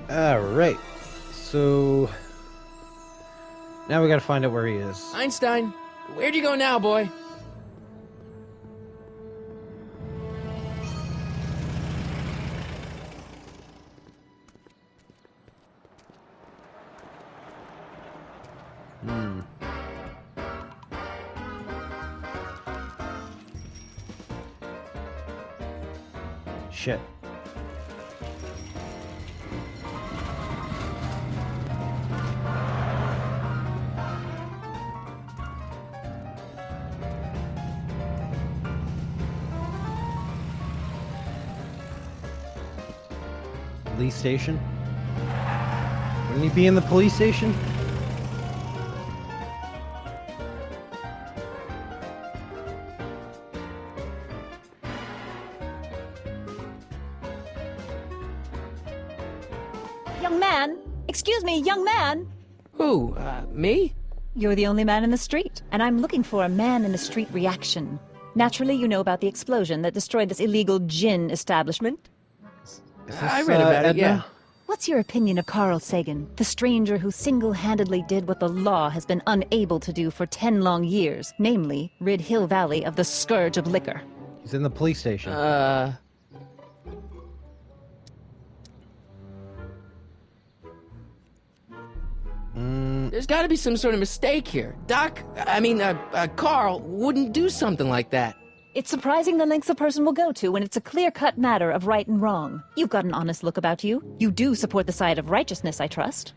Alright. So... now we gotta find out where he is. Einstein, where'd you go now, boy? Shit. Police station? Wouldn't he be in the police station? Young man! Excuse me, young man! Who, me? You're the only man in the street, and I'm looking for a man-in-the-street reaction. Naturally, you know about the explosion that destroyed this illegal gin establishment. Is I this, read about it, Edna? yeah. What's your opinion of Carl Sagan, the stranger who single-handedly did what the law has been unable to do for 10 long years, namely, rid Hill Valley of the scourge of liquor? He's in the police station. There's gotta be some sort of mistake here. Carl wouldn't do something like that. It's surprising the lengths a person will go to when it's a clear-cut matter of right and wrong. You've got an honest look about you. You do support the side of righteousness, I trust.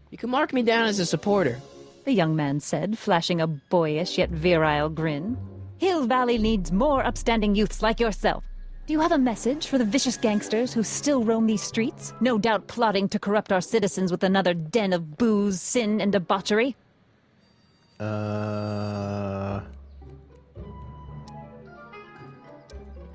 You can mark me down as a supporter. The young man said, flashing a boyish yet virile grin. Hill Valley needs more upstanding youths like yourself. Do you have a message for the vicious gangsters who still roam these streets, no doubt plotting to corrupt our citizens with another den of booze, sin, and debauchery?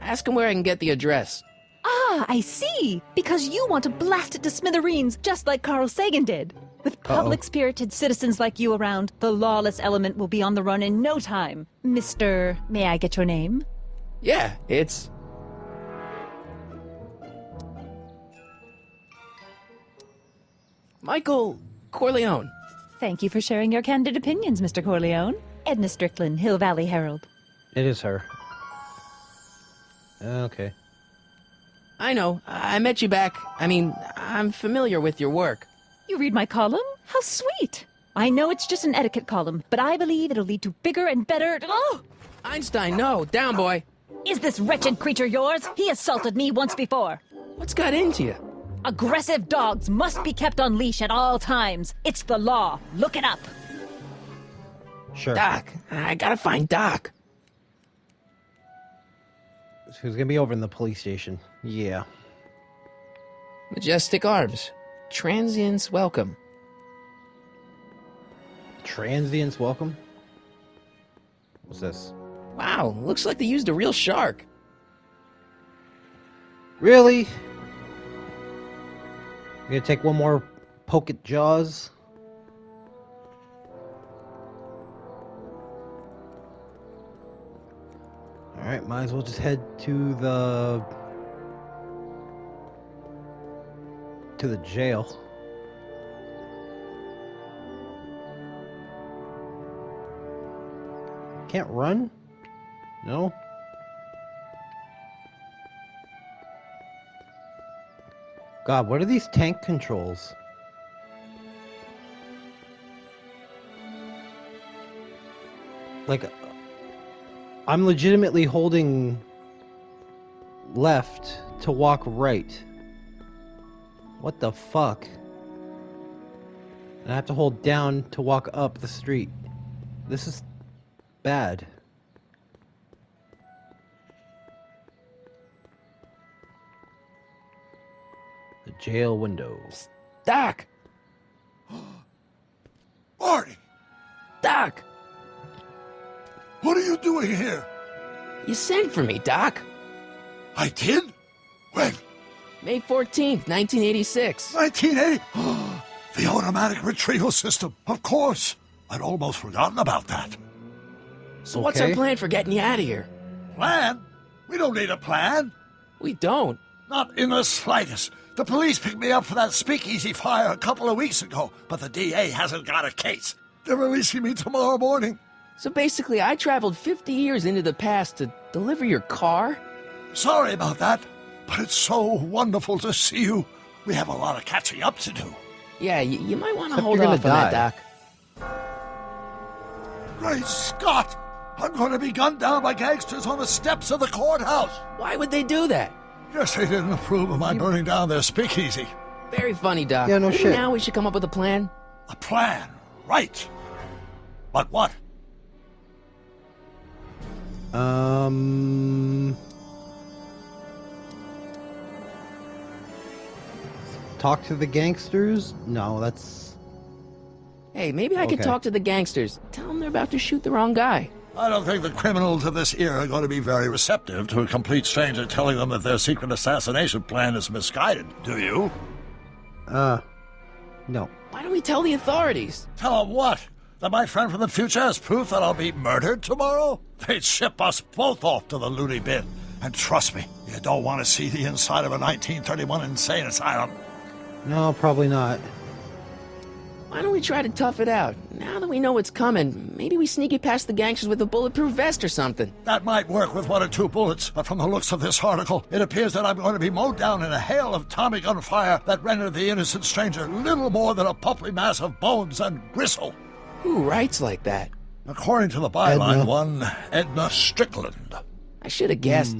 Ask him where I can get the address. Ah, I see! Because you want to blast it to smithereens, just like Carl Sagan did. With public-spirited citizens like you around, the lawless element will be on the run in no time. Mr. May I get your name? Yeah, it's... Michael Corleone. Thank you for sharing your candid opinions, Mr. Corleone. Edna Strickland, Hill Valley Herald. It is her. Okay. I know, I met you back. I'm familiar with your work. You read my column? How sweet! I know it's just an etiquette column, but I believe it'll lead to bigger and better... Oh! Einstein, no, down, boy. Is this wretched creature yours? He assaulted me once before. What's got into you? Aggressive dogs must be kept on leash at all times. It's the law. Look it up. Sure. Doc, I gotta find Doc. Who's gonna be over in the police station? Yeah. Majestic Arms. Transients welcome. Transients welcome? What's this? Wow, looks like they used a real shark. Really? You gonna take one more poke at Jaws? Alright, might as well just head to the jail. Can't run? No? God, what are these tank controls? Like, I'm legitimately holding left to walk right. What the fuck? And I have to hold down to walk up the street. This is bad. The jail windows. Doc! Marty, Doc! what are you doing here? You sent for me, Doc. I did? When? May 14th, 1986. 1980? The automatic retrieval system. Of course. I'd almost forgotten about that. So what's our Okay. plan for getting you out of here? Plan? We don't need a plan. We don't. Not in the slightest. The police picked me up for that speakeasy fire a couple of weeks ago, but the DA hasn't got a case. They're releasing me tomorrow morning. So basically, I traveled 50 years into the past to deliver your car? Sorry about that, but it's so wonderful to see you. We have a lot of catching up to do. Yeah, you might want to Except hold you're gonna off on that, die. Doc. Great Scott! I'm going to be gunned down by gangsters on the steps of the courthouse. Why would they do that? Guess they didn't approve of my burning down their speakeasy. Very funny, Doc. Yeah, no Maybe shit. now we should come up with a plan. A plan, right. But what? Talk to the gangsters? No, that's... Hey, maybe I could Okay. talk to the gangsters. Tell them they're about to shoot the wrong guy. I don't think the criminals of this era are going to be very receptive to a complete stranger telling them that their secret assassination plan is misguided, do you? No. Why don't we tell the authorities? Tell them what? That my friend from the future has proof that I'll be murdered tomorrow? They'd ship us both off to the loony bin. And trust me, you don't want to see the inside of a 1931 insane asylum. No, probably not. Why don't we try to tough it out? Now that we know what's coming, maybe we sneak it past the gangsters with a bulletproof vest or something. That might work with 1 or 2 bullets, but from the looks of this article, it appears that I'm going to be mowed down in a hail of Tommy gun fire that rendered the innocent stranger little more than a pulpy mass of bones and gristle. Who writes like that? According to the byline, Edna. one Edna Strickland. I should have guessed.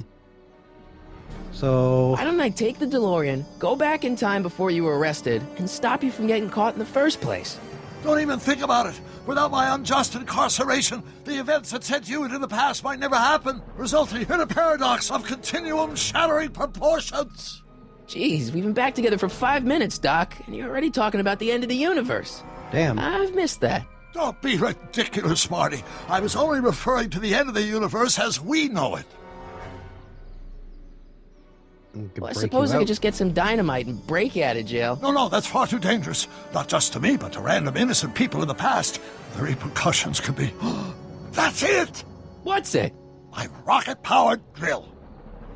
So... Why don't I take the DeLorean, go back in time before you were arrested, and stop you from getting caught in the first place? Don't even think about it. Without my unjust incarceration, the events that sent you into the past might never happen, resulting in a paradox of continuum shattering proportions. Jeez, we've been back together for 5 minutes, Doc, and you're already talking about the end of the universe. Damn. I've missed that. Don't be ridiculous, Marty. I was only referring to the end of the universe as we know it. Well, I suppose I could just get some dynamite and break you out of jail. No, that's far too dangerous. Not just to me, but to random innocent people in the past. The repercussions could be... That's it! What's it? My rocket-powered drill.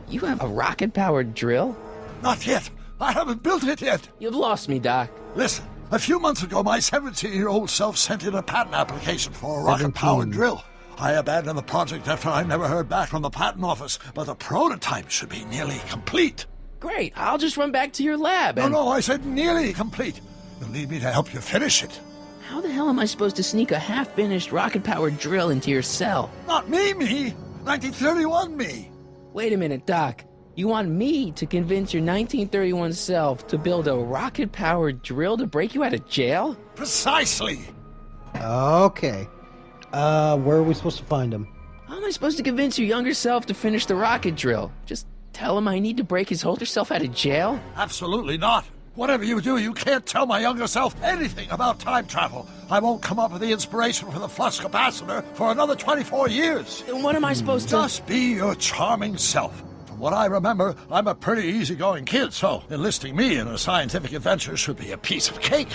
You have a rocket-powered drill? Not yet. I haven't built it yet. You've lost me, Doc. Listen, a few months ago, my 17-year-old self sent in a patent application for a rocket-powered 17. drill. I abandoned the project after I never heard back from the patent office, but the prototype should be nearly complete. Great, I'll just run back to your lab and... No, I said nearly complete. You'll need me to help you finish it. How the hell am I supposed to sneak a half-finished rocket-powered drill into your cell? Not me. 1931 me. Wait a minute, Doc. You want me to convince your 1931 self to build a rocket-powered drill to break you out of jail? Precisely. Okay. Where are we supposed to find him? How am I supposed to convince your younger self to finish the rocket drill? Just tell him I need to break his older self out of jail? Absolutely not. Whatever you do, you can't tell my younger self anything about time travel. I won't come up with the inspiration for the flux capacitor for another 24 years. Then what am I supposed to... Just be your charming self. From what I remember, I'm a pretty easygoing kid, so enlisting me in a scientific adventure should be a piece of cake.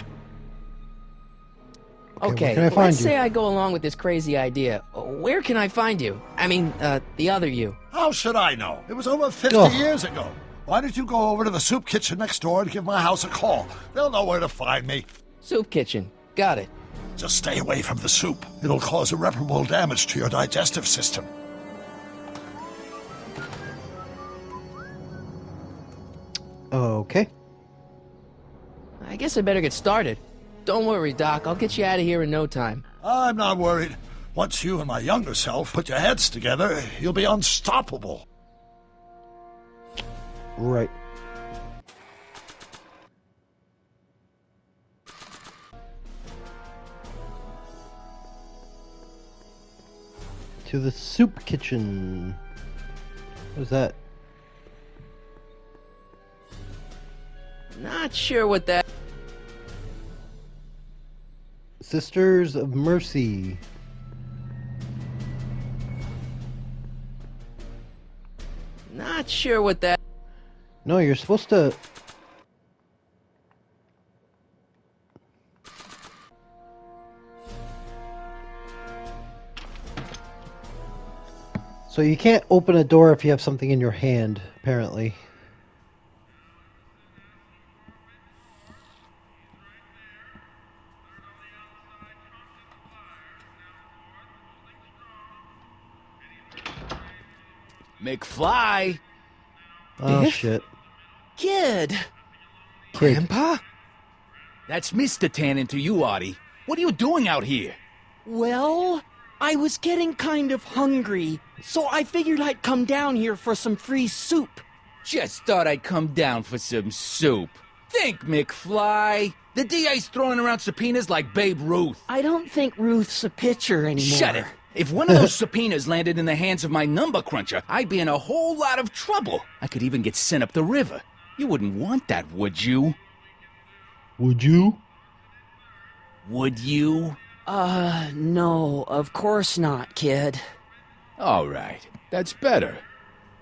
Okay, where can I find let's you? say I go along with this crazy idea. Where can I find you? I mean, the other you. How should I know? It was over 50 Ugh. years ago. Why don't you go over to the soup kitchen next door and give my house a call? They'll know where to find me. Soup kitchen. Got it. Just stay away from the soup. It'll cause irreparable damage to your digestive system. Okay. I guess I better get started. Don't worry, Doc. I'll get you out of here in no time. I'm not worried. Once you and my younger self put your heads together, you'll be unstoppable. Right. To the soup kitchen. What's that? Not sure what that... Sisters of Mercy. Not sure what that... No, you're supposed to... So you can't open a door if you have something in your hand, apparently. McFly! Oh, Biff? shit. Kid! Kid. Grandpa? That's Mr. Tannen to you, Artie. What are you doing out here? Well, I was getting kind of hungry, so I figured I'd come down here for some free soup. Just thought I'd come down for some soup. Think, McFly. The DA's throwing around subpoenas like Babe Ruth. I don't think Ruth's a pitcher anymore. Shut it. If one of those subpoenas landed in the hands of my number cruncher, I'd be in a whole lot of trouble. I could even get sent up the river. You wouldn't want that, would you? Would you? Would you? No, of course not, kid. All right. That's better.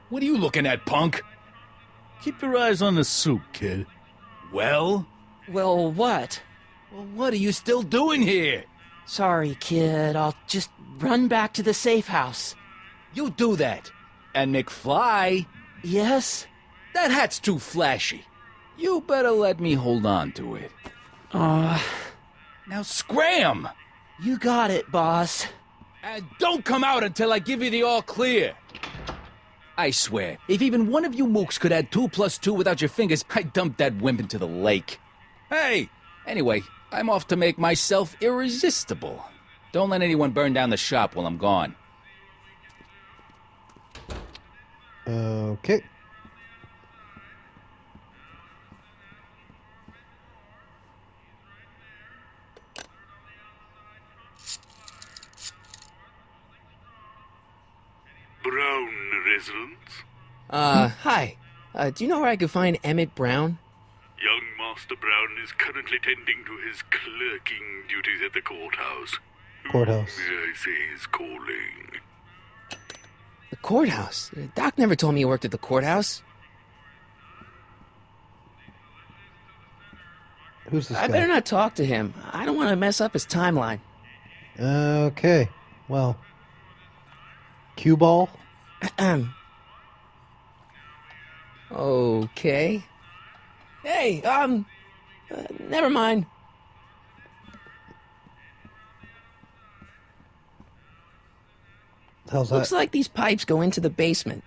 What are you looking at, punk? Keep your eyes on the soup, kid. Well? Well, what? Well, what are you still doing here? Sorry, kid. I'll just run back to the safe house. You do that. And McFly, Yes? that hat's too flashy. You better let me hold on to it. Now scram! You got it, boss. And don't come out until I give you the all clear. I swear, if even one of you mooks could add 2 + 2 without your fingers, I'd dump that wimp into the lake. Hey! Anyway, I'm off to make myself irresistible. Don't let anyone burn down the shop while I'm gone. Okay. Brown residence? Hi. Do you know where I could find Emmett Brown? Young Master Brown is currently tending to his clerking duties at the courthouse. Courthouse. I say he's calling. The courthouse? Doc never told me he worked at the courthouse. Who's this I guy? better not talk to him. I don't want to mess up his timeline. Okay. Well. Cue ball? Okay. Hey, never mind. How's Looks that? like these pipes go into the basement.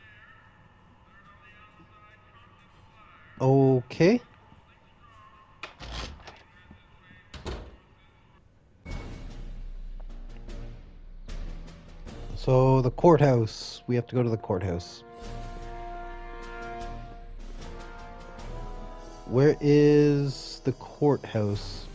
Okay. So, the courthouse. We have to go to the courthouse. Where is the courthouse?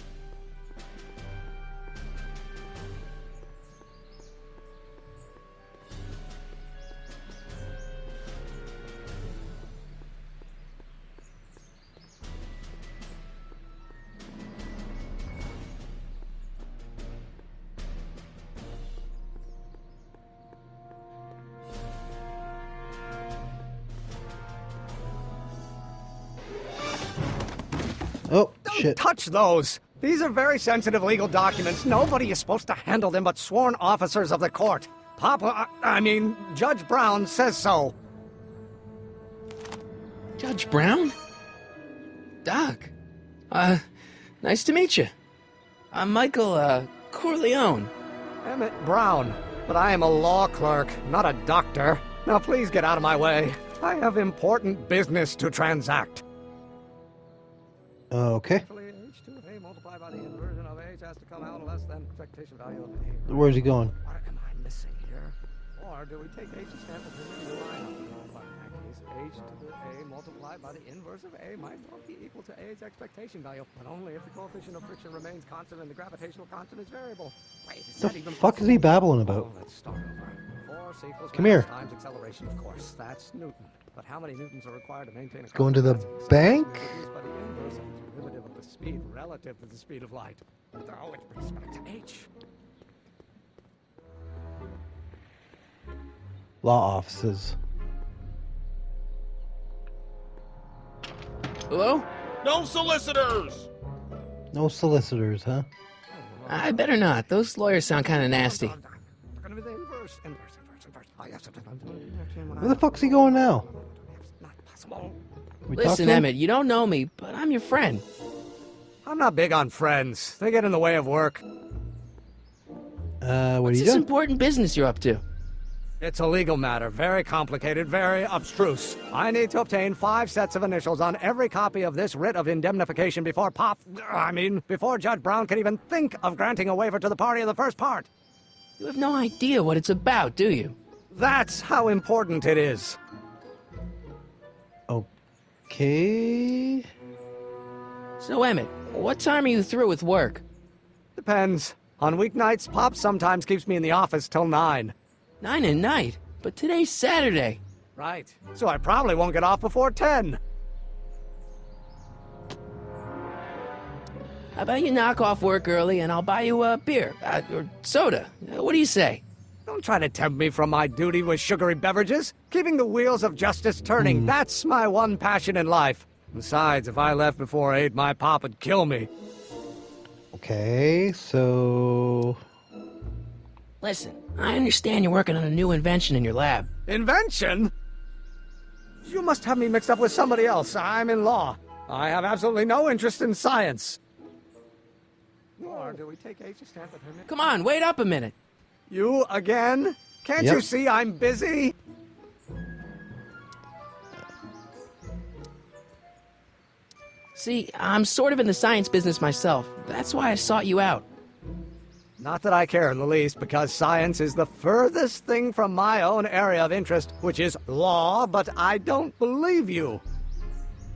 Oh, shit. Touch those! These are very sensitive legal documents. Nobody is supposed to handle them but sworn officers of the court. Judge Brown says so. Judge Brown? Doc. Nice to meet you. I'm Michael, Corleone. Emmett Brown. But I am a law clerk, not a doctor. Now please get out of my way. I have important business to transact. Okay. Actually, H2A multiplied by the inversion of H has to come out less than expectation value of A. Where's he going? What am I missing here? Or do we take H's sample to the line? No, in that case, H to the A multiplied by the inverse of A might well be equal to A's expectation value, but only if the coefficient of friction remains constant and the gravitational constant is variable. Wait, is The that even fuck is he possible? babbling about? Oh, let's start over. Force equals Come mass here. times acceleration, of course. That's Newton. But how many newtons are required to maintain a Going to the constant bank? reduced by the inverse of the derivative of the speed relative to the speed of light. Oh, it's with respect to h. Law offices. Hello? No solicitors! No solicitors, huh? I better not. Those lawyers sound kind of nasty. Gonna be the inverse. Oh, yes. Where the fuck's he going now? Not possible. We talked Listen, to him? Emmett, you don't know me, but I'm your friend. I'm not big on friends. They get in the way of work. What are What's you this doing? important business you're up to? It's a legal matter, very complicated, very abstruse. I need to obtain 5 sets of initials on every copy of this writ of indemnification before before Judge Brown can even think of granting a waiver to the party in the first part. You have no idea what it's about, do you? That's how important it is. Okay. So, Emmett, what time are you through with work? Depends. On weeknights, Pop sometimes keeps me in the office till 9. 9 at night? But today's Saturday. Right. So I probably won't get off before 10. How about you knock off work early and I'll buy you a beer, or soda. What do you say? Don't try to tempt me from my duty with sugary beverages. Keeping the wheels of justice turning, that's my one passion in life. Besides, if I left before 8, my pop would kill me. Okay, so... Listen, I understand you're working on a new invention in your lab. Invention? You must have me mixed up with somebody else. I'm in law. I have absolutely no interest in science. Or do we take H to stand with him? Come on, wait up a minute. You again? Can't Yep. you see I'm busy? See, I'm sort of in the science business myself. That's why I sought you out. Not that I care in the least, because science is the furthest thing from my own area of interest, which is law, but I don't believe you.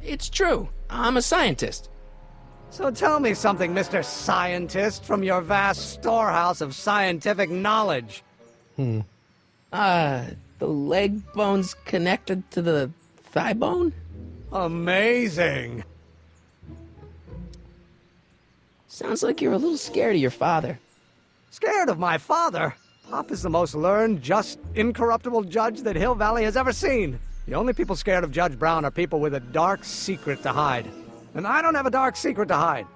It's true. I'm a scientist. So tell me something, Mr. Scientist, from your vast storehouse of scientific knowledge. The leg bone's connected to the thigh bone? Amazing. Sounds like you're a little scared of your father. Scared of my father? Pop is the most learned, just, incorruptible judge that Hill Valley has ever seen. The only people scared of Judge Brown are people with a dark secret to hide. And I don't have a dark secret to hide.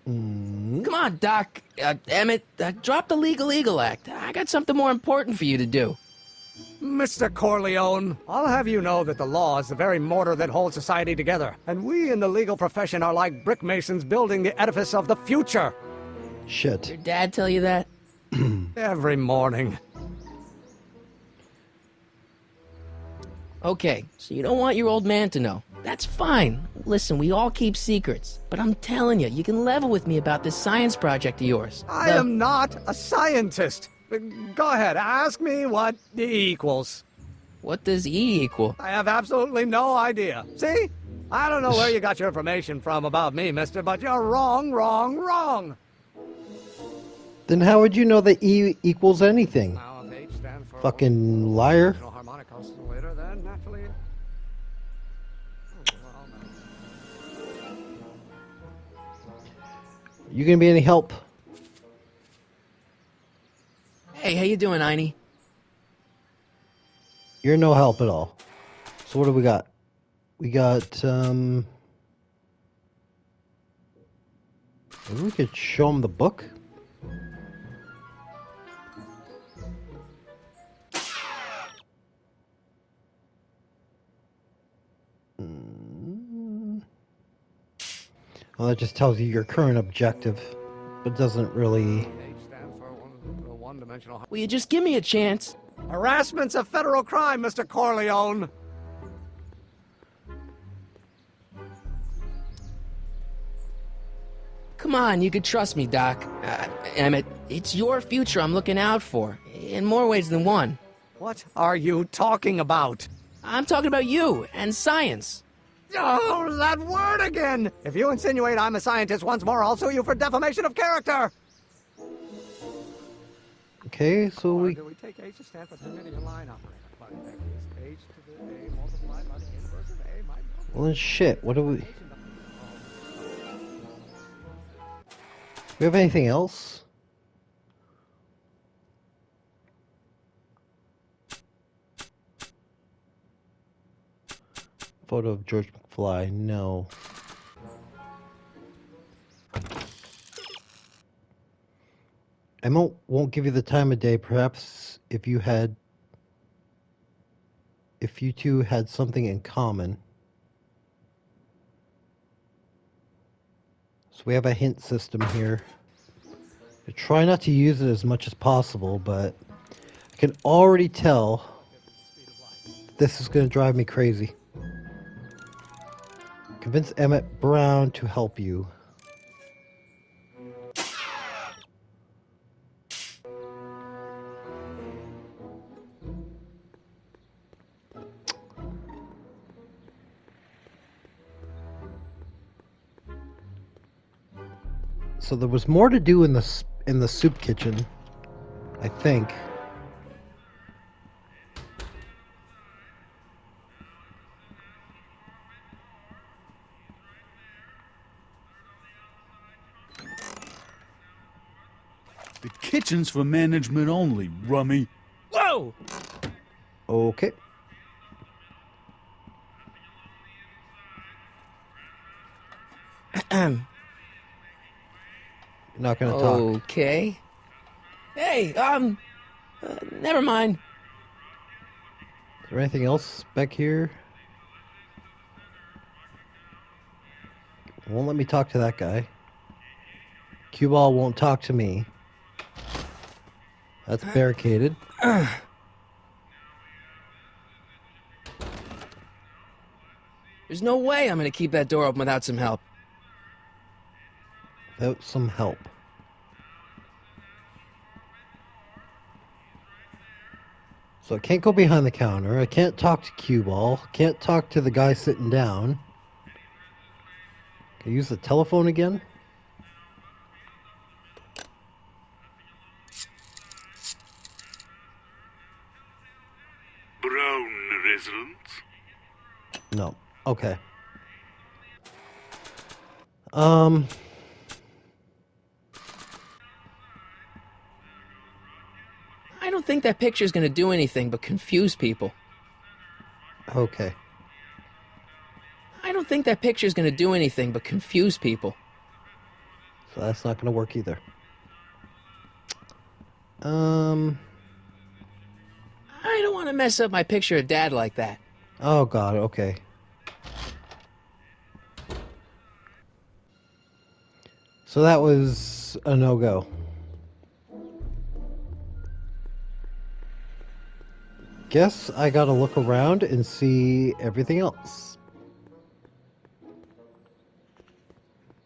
Come on, Doc. Emmett, drop the Legal Eagle Act. I got something more important for you to do. Mr. Corleone, I'll have you know that the law is the very mortar that holds society together. And we in the legal profession are like brick masons building the edifice of the future. Shit. Your dad tell you that? Every morning. Okay, so you don't want your old man to know. That's fine. Listen, we all keep secrets. But I'm telling you, you can level with me about this science project of yours. I am not a scientist. Go ahead, ask me what E equals. What does E equal? I have absolutely no idea. See? I don't know where you got your information from about me, mister, but you're wrong, wrong, wrong. Then how would you know that E equals anything? Now, if H stands for Fucking liar. harmonic oscillator, then naturally... You gonna be any help? Hey, how you doing, Einie? You're no help at all. So what do we got? We got, maybe we could show him the book? Well, that just tells you your current objective, but doesn't really... H stands for one-dimensional... Will you just give me a chance? Harassment's a federal crime, Mr. Corleone. Come on, you could trust me, Doc. Emmett, it's your future I'm looking out for, in more ways than one. What are you talking about? I'm talking about you and science. Oh, that word again! If you insinuate I'm a scientist once more, I'll sue you for defamation of character! Okay, so we... Do we take H to stand for Hermitian line operator? But in that case, H to the A multiplied by the inverse of A might... Well then shit, what do we... We have anything else? Photo of George McFly, no. I won't give you the time of day. Perhaps if you two had something in common. So we have a hint system here. I try not to use it as much as possible, but I can already tell this is going to drive me crazy. Convince Emmett Brown to help you. So there was more to do in the soup kitchen, I think. The kitchen's for management only, rummy. Whoa! Okay. You're not gonna talk. Okay. Hey, never mind. Is there anything else back here? Won't let me talk to that guy. Cue ball won't talk to me. That's barricaded. There's no way I'm gonna keep that door open without some help. Without some help. So I can't go behind the counter. I can't talk to cue ball. Can't talk to the guy sitting down. Can I use the telephone again? Brown residence? No. Okay. I don't think that picture's gonna do anything but confuse people. Okay. I don't think that picture's gonna do anything but confuse people. So that's not gonna work either. I don't want to mess up my picture of Dad like that. Oh god, okay. So that was a no-go. Guess I gotta look around and see everything else.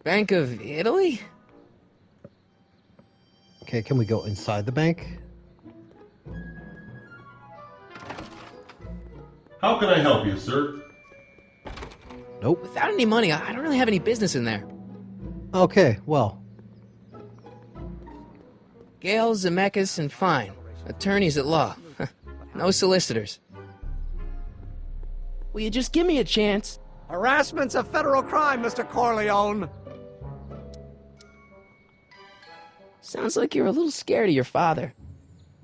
Bank of Italy? Okay, can we go inside the bank? How can I help you, sir? Nope. Without any money, I don't really have any business in there. Okay, well. Gale, Zemeckis, and Fine. Attorneys at law. No solicitors. Will you just give me a chance? Harassment's a federal crime, Mr. Corleone. Sounds like you're a little scared of your father.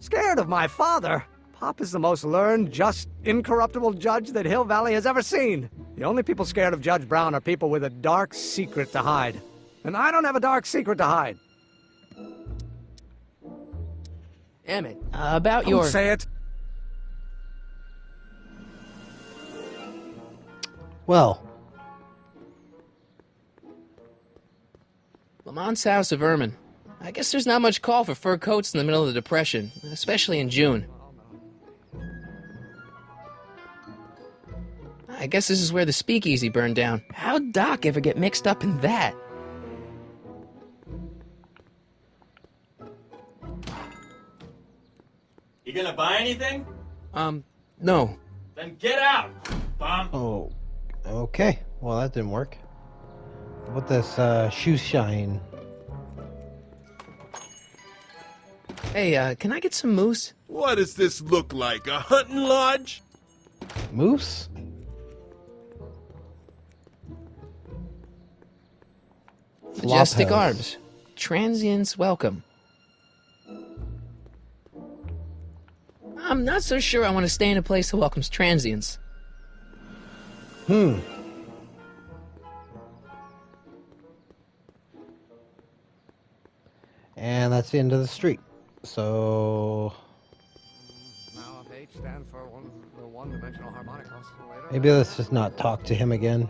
Scared of my father? Pop is the most learned, just, incorruptible judge that Hill Valley has ever seen. The only people scared of Judge Brown are people with a dark secret to hide. And I don't have a dark secret to hide. Emmett, about Don't your... say it. Well. Lamont's House of Ermine. I guess there's not much call for fur coats in the middle of the Depression, especially in June. I guess this is where the speakeasy burned down. How'd Doc ever get mixed up in that? You gonna buy anything? No. Then get out, bum! Oh, okay. Well, that didn't work. How about this, shoe shine? Hey, can I get some moose? What does this look like? A hunting lodge? Moose? Majestic Flophouse. Arms. Transients welcome. I'm not so sure I want to stay in a place that welcomes transients. Hmm. And that's the end of the street. So Now if H stands for the one-dimensional harmonic oscillator... maybe let's just not talk to him again.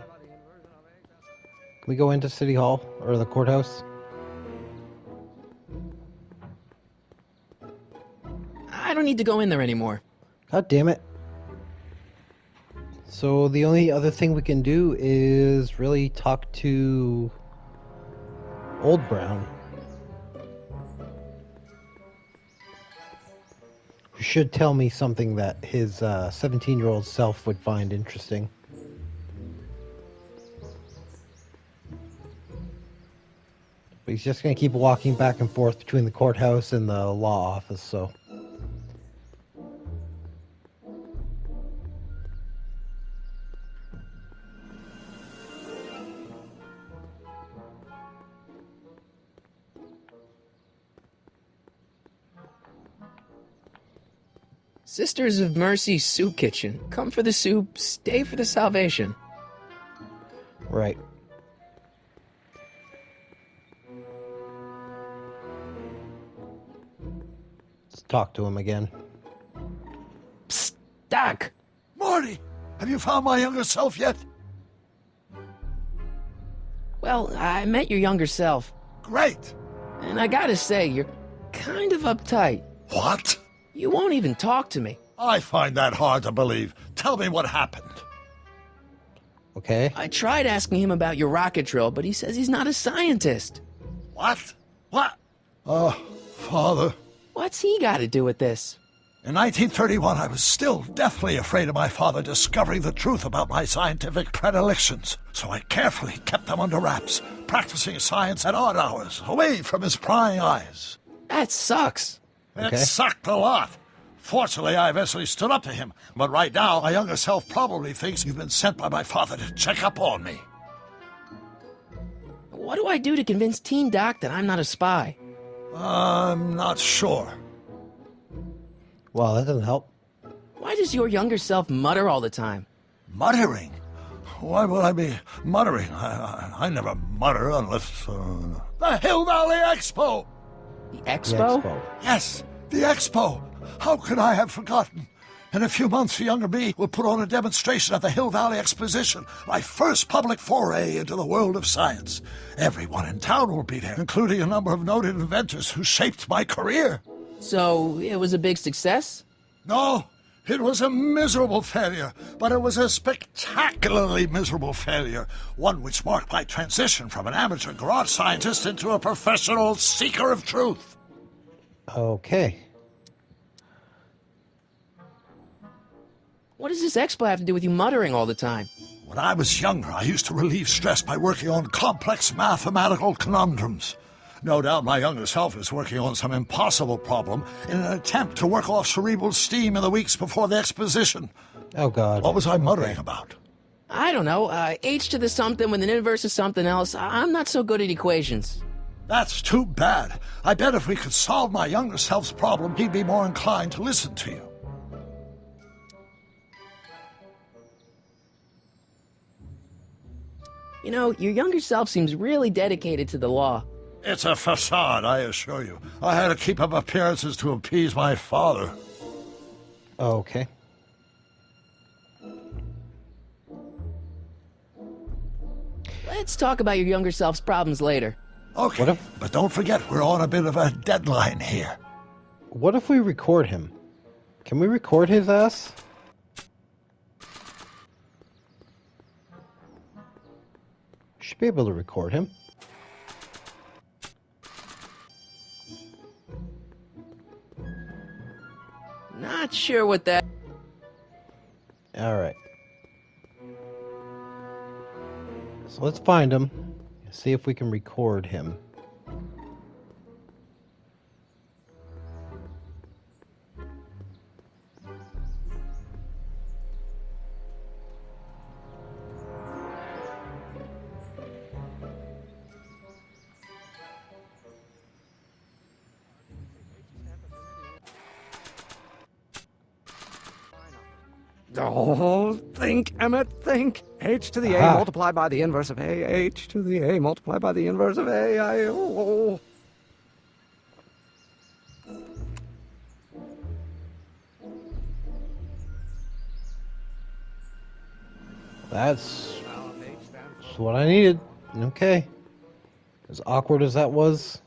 Can we go into City Hall or the courthouse? I don't don't need to go in there anymore. God damn it. So the only other thing we can do is really talk to Old Brown. Who should tell me something that his 17-year-old self would find interesting. But he's just going to keep walking back and forth between the courthouse and the law office, so... Sisters of Mercy Soup Kitchen. Come for the soup, stay for the salvation. Right. Let's talk to him again. Psst, Doc! Morty, have you found my younger self yet? Well, I met your younger self. Great. And I gotta say, you're kind of uptight. What? You won't even talk to me. I find that hard to believe. Tell me what happened. Okay. I tried asking him about your rocket drill, but he says he's not a scientist. What? What? Father. What's he got to do with this? In 1931, I was still deathly afraid of my father discovering the truth about my scientific predilections, so I carefully kept them under wraps, practicing science at odd hours, away from his prying eyes. That sucks. It sucked a lot. Fortunately, I eventually stood up to him, but right now, my younger self probably thinks you've been sent by my father to check up on me. What do I do to convince Teen Doc that I'm not a spy? I'm not sure. Well, that doesn't help. Why does your younger self mutter all the time? Muttering? Why would I be muttering? I never mutter unless... The Hill Valley Expo! The Expo? The Expo. Yes, the Expo! How could I have forgotten? In a few months, the younger me will put on a demonstration at the Hill Valley Exposition, my first public foray into the world of science. Everyone in town will be there, including a number of noted inventors who shaped my career. So, it was a big success? No, it was a miserable failure, but it was a spectacularly miserable failure, one which marked my transition from an amateur garage scientist into a professional seeker of truth. Okay. What does this expo have to do with you muttering all the time? When I was younger, I used to relieve stress by working on complex mathematical conundrums. No doubt my younger self is working on some impossible problem in an attempt to work off cerebral steam in the weeks before the exposition. Oh, God. What was I muttering about? I don't know. H to the something when the inverse is something else. I'm not so good at equations. That's too bad. I bet if we could solve my younger self's problem, he'd be more inclined to listen to you. You know, your younger self seems really dedicated to the law. It's a facade, I assure you. I had to keep up appearances to appease my father. Okay. Let's talk about your younger self's problems later. Okay, but don't forget, we're on a bit of a deadline here. What if we record him? Can we record his ass? Should be able to record him. Not sure what that... Alright. So let's find him. See if we can record him. Oh, think, Emmett, think. H to the A multiplied by the inverse of A. H to the A multiplied by the inverse of A. That's what I needed. Okay. As awkward as that was.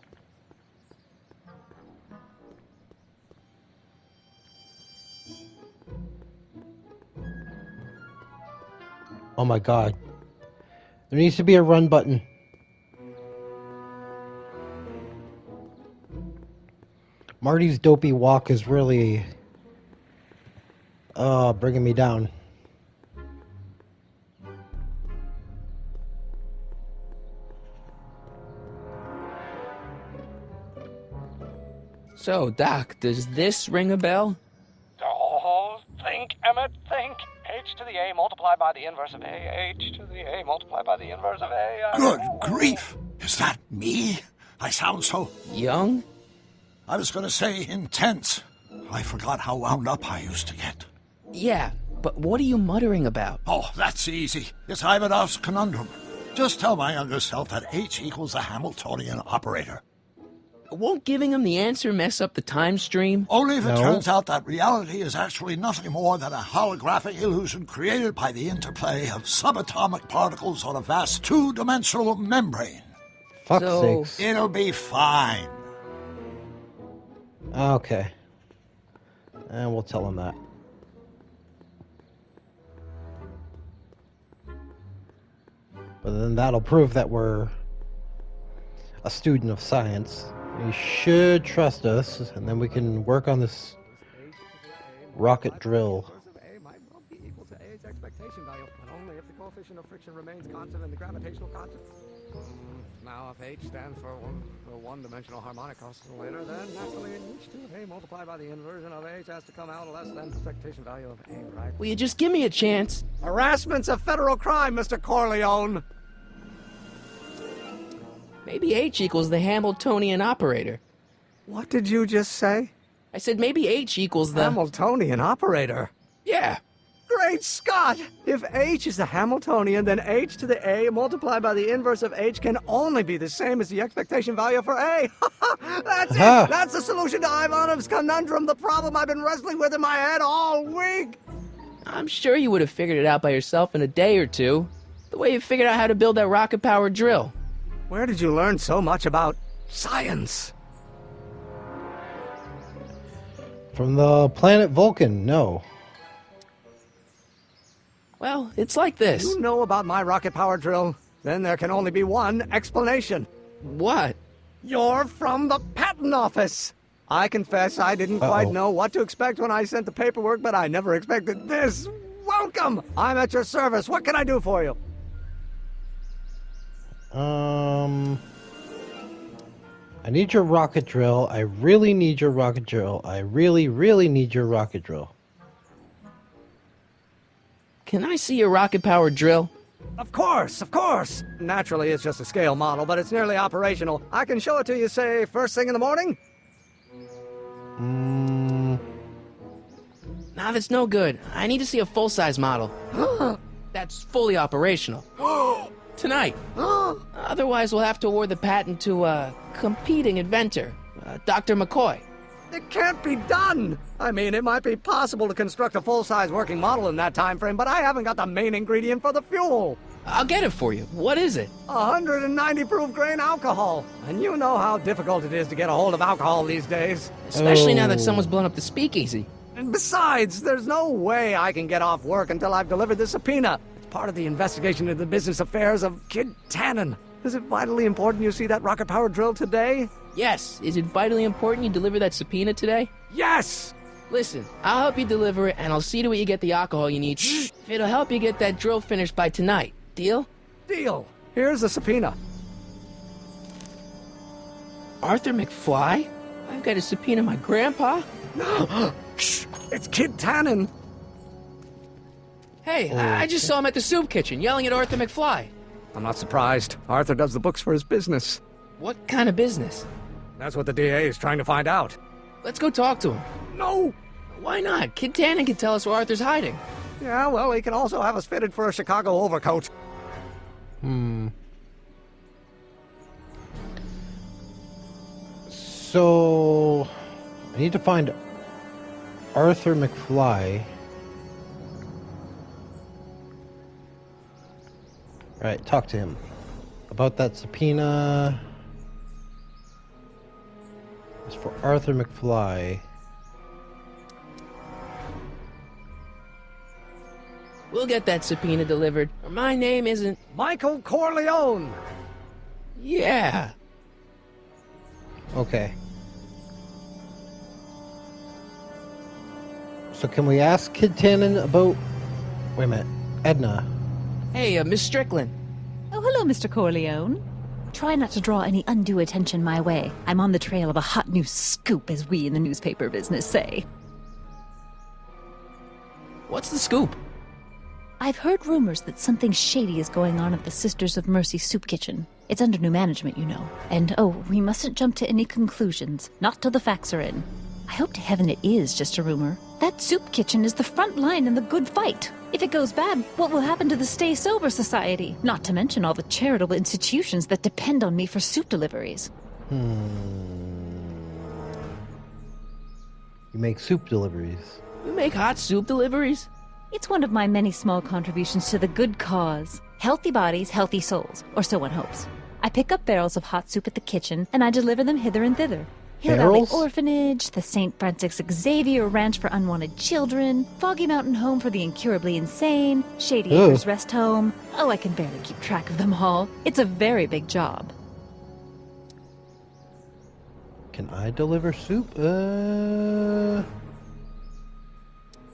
Oh my god. There needs to be a run button. Marty's dopey walk is really bringing me down. So, Doc, does this ring a bell? Oh, think, Emmett, think. H to the A multiplied by the inverse of A. H to the A multiplied by the inverse of A. Good grief! Is that me? I sound so... Young? I was going to say intense. I forgot how wound up I used to get. Yeah, but what are you muttering about? Oh, that's easy. It's Ivanov's conundrum. Just tell my younger self that H equals a Hamiltonian operator. Won't giving him the answer mess up the time stream? Only if it No. turns out that reality is actually nothing more than a holographic illusion created by the interplay of subatomic particles on a vast two-dimensional membrane. Fuck's So- sakes. It'll be fine. Okay. And we'll tell him that. But then that'll prove that we're a student of science. You should trust us, and then we can work on this rocket drill. A might well be equal to A's expectation value, but only if the coefficient of friction remains constant and the gravitational constant. Now, if H stands for the one-dimensional harmonic oscillator, then naturally H to A multiplied by the inversion of H has to come out less than the expectation value of A, right? Will you just give me a chance? Harassment's a federal crime, Mr. Corleone. Maybe H equals the Hamiltonian operator. What did you just say? I said maybe H equals the... Hamiltonian operator. Yeah. Great Scott! If H is the Hamiltonian, then H to the A multiplied by the inverse of H can only be the same as the expectation value for A. That's Aha. it! That's the solution to Ivanov's conundrum, the problem I've been wrestling with in my head all week! I'm sure you would have figured it out by yourself in a day or two. The way you figured out how to build that rocket-powered drill. Where did you learn so much about science? From the planet Vulcan, no. Well, it's like this. You know about my rocket power drill? Then there can only be one explanation. What? You're from the patent office! I confess I didn't quite know what to expect when I sent the paperwork, but I never expected this. Welcome! I'm at your service. What can I do for you? I need your rocket drill. I really need your rocket drill. I really, really need your rocket drill. Can I see your rocket-powered drill? Of course, of course! Naturally, it's just a scale model, but it's nearly operational. I can show it to you, say, first thing in the morning? Nah, that's no good. I need to see a full-size model. That's fully operational. Tonight. Otherwise, we'll have to award the patent to a competing inventor, Dr. McCoy. It can't be done! I mean, it might be possible to construct a full-size working model in that time frame, but I haven't got the main ingredient for the fuel. I'll get it for you. What is it? 190 proof grain alcohol. And you know how difficult it is to get a hold of alcohol these days. Especially now that someone's blown up the speakeasy. And besides, there's no way I can get off work until I've delivered the subpoena. It's part of the investigation into the business affairs of Kid Tannen. Is it vitally important you see that rocket-powered drill today? Yes. Is it vitally important you deliver that subpoena today? Yes! Listen, I'll help you deliver it, and I'll see to it you get the alcohol you need. If it'll help you get that drill finished by tonight. Deal? Deal. Here's the subpoena. Arthur McFly? I've got to subpoena my grandpa? Shh! It's Kid Tannen. Hey, I just saw him at the soup kitchen yelling at Arthur McFly. I'm not surprised. Arthur does the books for his business. What kind of business? That's what the DA is trying to find out. Let's go talk to him. No! Why not? Kid Tannen can tell us where Arthur's hiding. Yeah, well, he can also have us fitted for a Chicago overcoat. So, I need to find Arthur McFly. Right, talk to him about that subpoena. It's for Arthur McFly. We'll get that subpoena delivered. Or my name isn't... Michael Corleone! Yeah. Okay. So can we ask Kid Tannen about... Wait a minute. Edna. Hey, Miss Strickland. Oh, hello, Mr. Corleone. Try not to draw any undue attention my way. I'm on the trail of a hot new scoop, as we in the newspaper business say. What's the scoop? I've heard rumors that something shady is going on at the Sisters of Mercy soup kitchen. It's under new management, you know. And, oh, we mustn't jump to any conclusions. Not till the facts are in. I hope to heaven it is just a rumor. That soup kitchen is the front line in the good fight. If it goes bad, what will happen to the Stay Sober Society? Not to mention all the charitable institutions that depend on me for soup deliveries. You make soup deliveries. You make hot soup deliveries? It's one of my many small contributions to the good cause. Healthy bodies, healthy souls, or so one hopes. I pick up barrels of hot soup at the kitchen, and I deliver them hither and thither. Hill Valley Barrels? Orphanage, the St. Francis Xavier Ranch for Unwanted Children, Foggy Mountain Home for the Incurably Insane, Shady Ugh. Acres Rest Home. Oh, I can barely keep track of them all. It's a very big job. Can I deliver soup?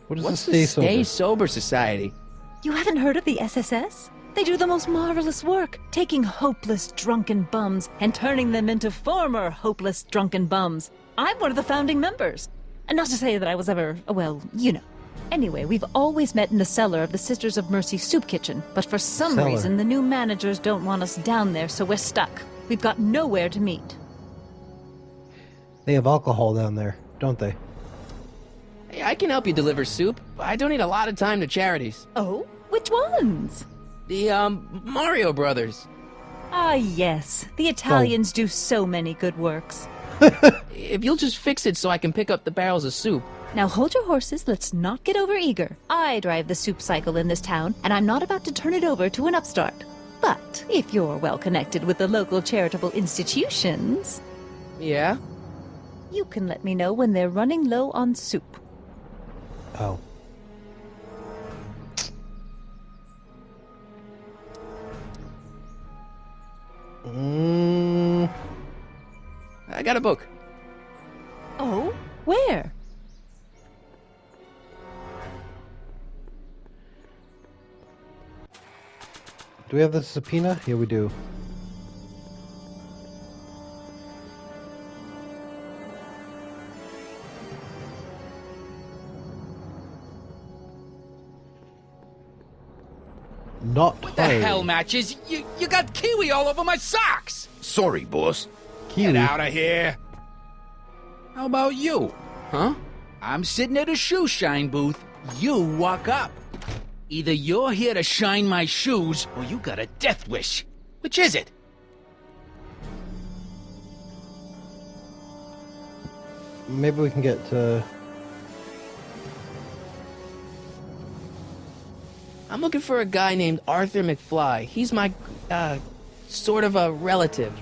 What is What's the the Stay Stay Sober? Sober Society? You haven't heard of the SSS? They do the most marvelous work, taking hopeless drunken bums and turning them into former hopeless drunken bums. I'm one of the founding members. And not to say that I was ever, well, you know. Anyway, we've always met in the cellar of the Sisters of Mercy soup kitchen, but for some Cellar. reason the new managers don't want us down there, so we're stuck. We've got nowhere to meet. They have alcohol down there, don't they? Hey, I can help you deliver soup. I donate a lot of time to charities. Oh? Which ones? The, Mario Brothers. Ah, yes. The Italians do so many good works. If you'll just fix it so I can pick up the barrels of soup. Now hold your horses, let's not get over-eager. I drive the soup cycle in this town, and I'm not about to turn it over to an upstart. But if you're well connected with the local charitable institutions, Yeah? you can let me know when they're running low on soup. Oh. I got a book. Oh? Where? Do we have the subpoena? Yeah, we do. Not What the hell, Matches? You got kiwi all over my socks! Sorry, boss. Get out of here! How about you? Huh? I'm sitting at a shoe shine booth. You walk up. Either you're here to shine my shoes, or you got a death wish. Which is it? Maybe we can get to... I'm looking for a guy named Arthur McFly. He's my, sort of a relative.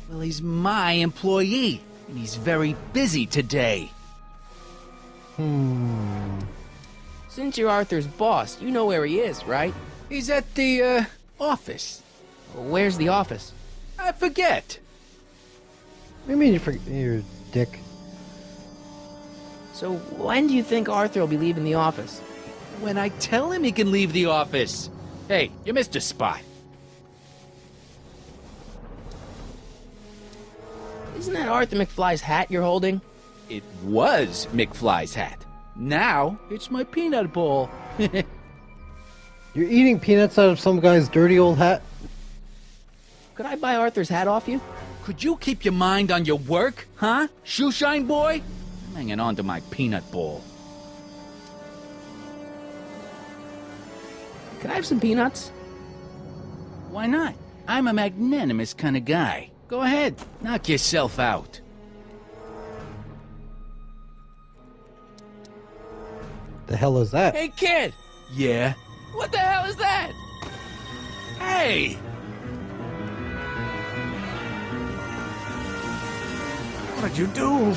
Well, he's my employee, and he's very busy today. Since you're Arthur's boss, you know where he is, right? He's at the, office. Where's the office? I forget. What do you mean you're dick? So when do you think Arthur will be leaving the office? When I tell him he can leave the office. Hey, you missed a spot. Isn't that Arthur McFly's hat you're holding? It was McFly's hat. Now, it's my peanut bowl. You're eating peanuts out of some guy's dirty old hat? Could I buy Arthur's hat off you? Could you keep your mind on your work, huh? Shoeshine boy? I'm hanging on to my peanut bowl. Can I have some peanuts? Why not? I'm a magnanimous kind of guy. Go ahead, knock yourself out. The hell is that? Hey, kid! Yeah? What the hell is that? Hey! What did you do?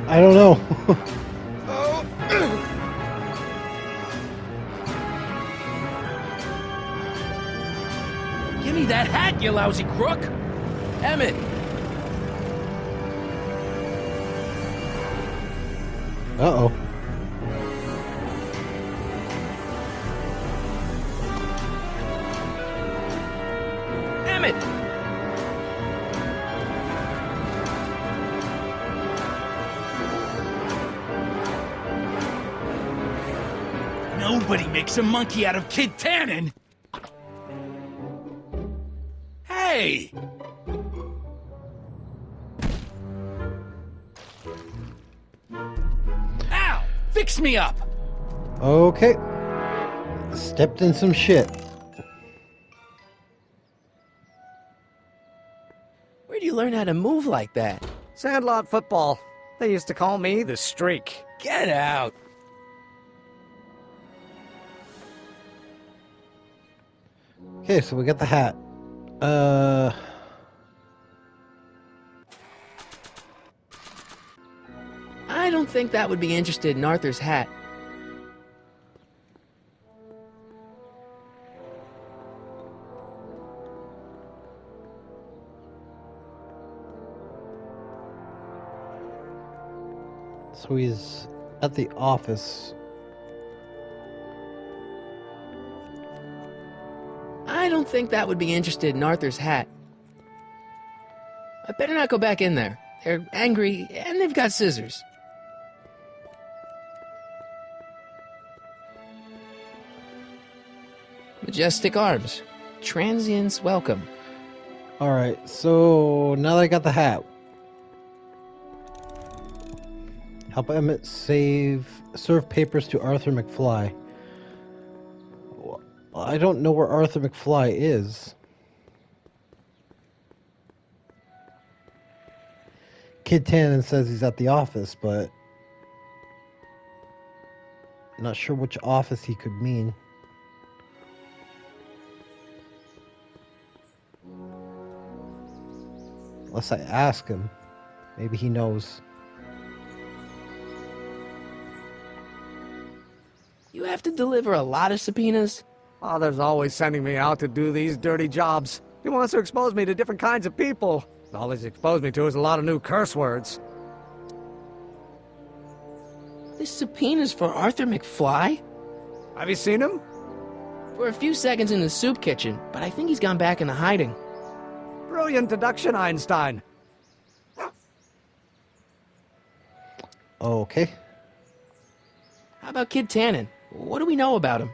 I don't know. Give me that hat, you lousy crook! Emmett! Uh-oh. Emmett! Nobody makes a monkey out of Kid Tannen! Hey! Ow! Fix me up! Okay. Stepped in some shit. Where do you learn how to move like that? Sandlot football. They used to call me the Streak. Get out! Okay, so we got the hat. I don't think that would be interested in Arthur's hat. So he's at the office. I don't think that would be interested in Arthur's hat. I better not go back in there. They're angry, and they've got scissors. Majestic arms. Transients welcome. Alright, so now that I got the hat. Help Emmett serve papers to Arthur McFly. Well, I don't know where Arthur McFly is. Kid Tannen says he's at the office, but not sure which office he could mean. Unless I ask him. Maybe he knows. You have to deliver a lot of subpoenas? Father's always sending me out to do these dirty jobs. He wants to expose me to different kinds of people. All he's exposed me to is a lot of new curse words. This subpoena's for Arthur McFly? Have you seen him? For a few seconds in the soup kitchen, but I think he's gone back into hiding. Brilliant deduction, Einstein. Okay. How about Kid Tannen? What do we know about him?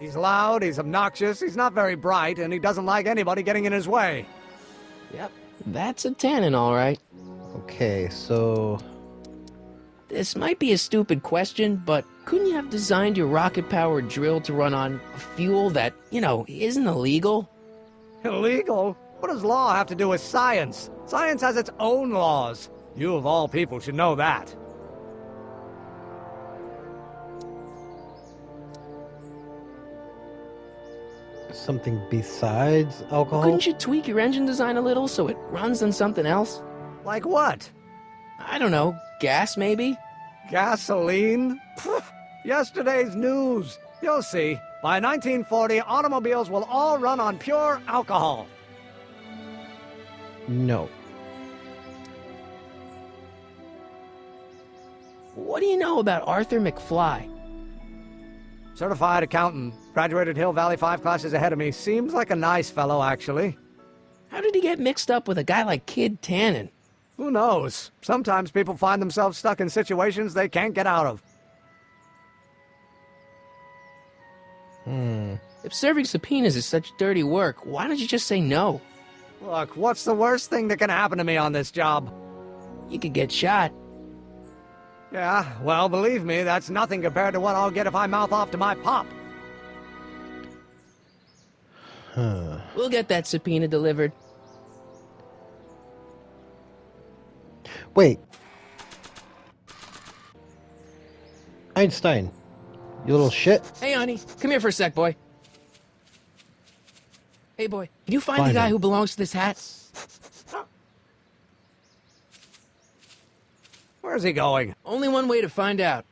He's loud, he's obnoxious, he's not very bright, and he doesn't like anybody getting in his way. Yep, that's a Tannen, all right. Okay, so This might be a stupid question, but couldn't you have designed your rocket-powered drill to run on fuel that, isn't illegal? Illegal? What does law have to do with science? Science has its own laws. You of all people should know that. something besides alcohol? Couldn't you tweak your engine design a little so it runs on something else? Like what? I don't know, gas maybe? Gasoline? Pfft, yesterday's news. You'll see. By 1940, automobiles will all run on pure alcohol. No. What do you know about Arthur McFly? Certified accountant. Graduated Hill Valley 5 classes ahead of me. Seems like a nice fellow, actually. How did he get mixed up with a guy like Kid Tannen? Who knows? Sometimes people find themselves stuck in situations they can't get out of. If serving subpoenas is such dirty work, why don't you just say no? Look, what's the worst thing that can happen to me on this job? You could get shot. Yeah, well, believe me, that's nothing compared to what I'll get if I mouth off to my pop. We'll get that subpoena delivered. Wait. Einstein, you little shit. Hey, honey, come here for a sec, boy. Hey, boy, can you find the Find guy him. who belongs to this hat? Where's he going? Only one way to find out.